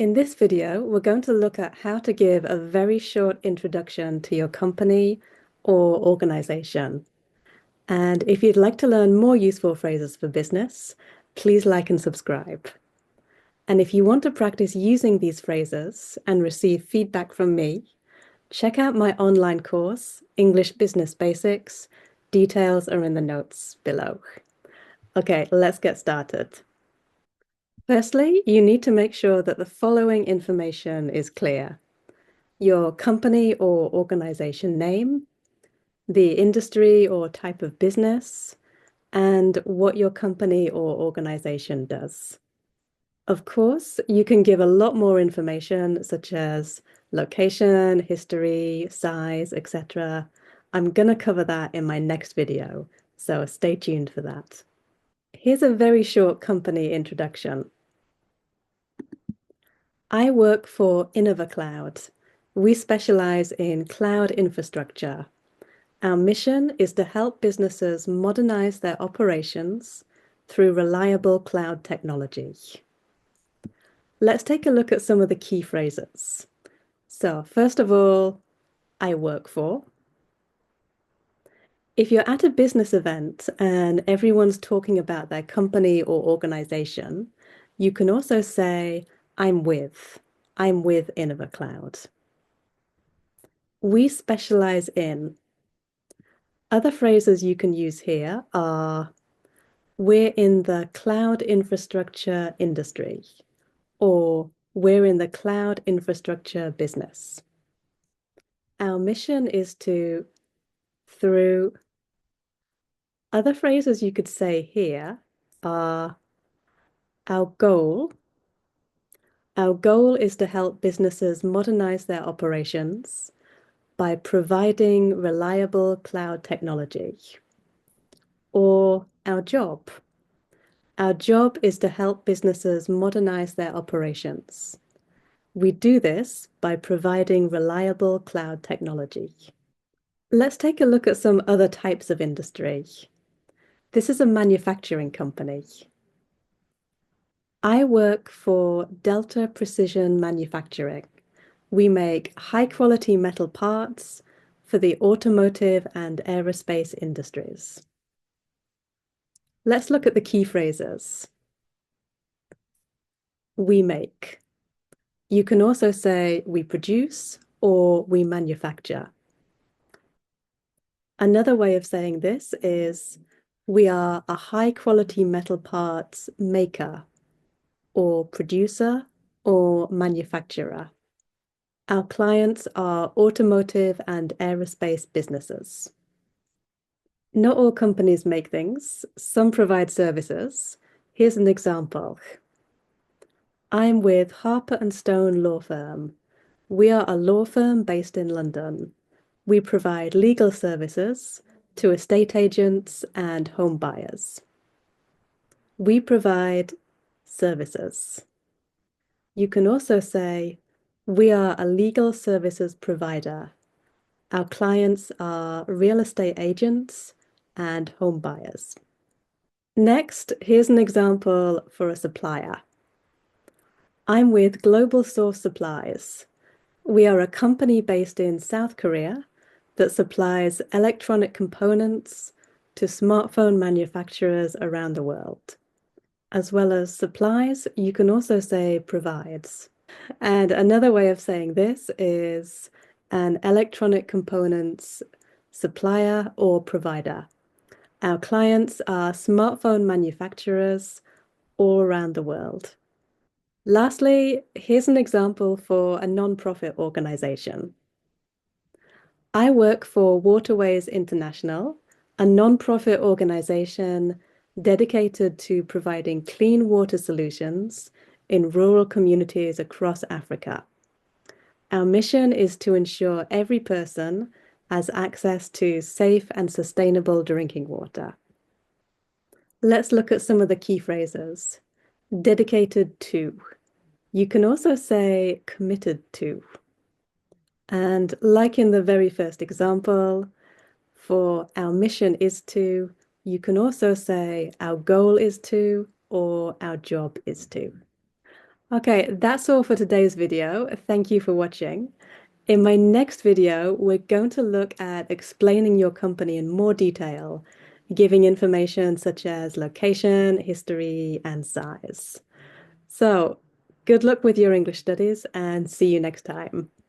In this video, we're going to look at how to give a very short introduction to your company or organization. And if you'd like to learn more useful phrases for business, please like and subscribe. And if you want to practice using these phrases and receive feedback from me, check out my online course, English Business Basics. Details are in the notes below. Okay, let's get started. Firstly, you need to make sure that the following information is clear: your company or organization name, the industry or type of business, and what your company or organization does. Of course, you can give a lot more information, such as location, history, size, etc. I'm going to cover that in my next video, so stay tuned for that. Here's a very short company introduction. I work for InnovaCloud. We specialize in cloud infrastructure. Our mission is to help businesses modernize their operations through reliable cloud technology. Let's take a look at some of the key phrases. So, first of all, I work for. If you're at a business event and everyone's talking about their company or organization, you can also say, I'm with InnovaCloud. We specialize in. Other phrases you can use here are, we're in the cloud infrastructure industry, or we're in the cloud infrastructure business. Our mission is to, through. Other phrases you could say here are, our goal. Our goal is to help businesses modernize their operations by providing reliable cloud technology. Or our job. Our job is to help businesses modernize their operations. We do this by providing reliable cloud technology. Let's take a look at some other types of industry. This is a manufacturing company. I work for Delta Precision Manufacturing. We make high-quality metal parts for the automotive and aerospace industries. Let's look at the key phrases. We make. You can also say we produce or we manufacture. Another way of saying this is we are a high-quality metal parts maker or producer or manufacturer. Our clients are automotive and aerospace businesses. Not all companies make things. Some provide services. Here's an example. I'm with Harper and Stone Law Firm. We are a law firm based in London. We provide legal services to estate agents and home buyers. We provide services. You can also say, we are a legal services provider. Our clients are real estate agents and home buyers. Next, here's an example for a supplier. I'm with Global Source Supplies. We are a company based in South Korea that supplies electronic components to smartphone manufacturers around the world. As well as supplies, you can also say provides. And another way of saying this is an electronic components supplier or provider. Our clients are smartphone manufacturers all around the world. Lastly, here's an example for a non-profit organization. I work for Waterways International, a non-profit organization dedicated to providing clean water solutions in rural communities across Africa. Our mission is to ensure every person has access to safe and sustainable drinking water. Let's look at some of the key phrases. Dedicated to. You can also say committed to. And like in the very first example, for our mission is to, you can also say our goal is to or our job is to. Okay, that's all for today's video. Thank you for watching. In my next video, we're going to look at explaining your company in more detail, giving information such as location, history, and size. So, good luck with your English studies and see you next time.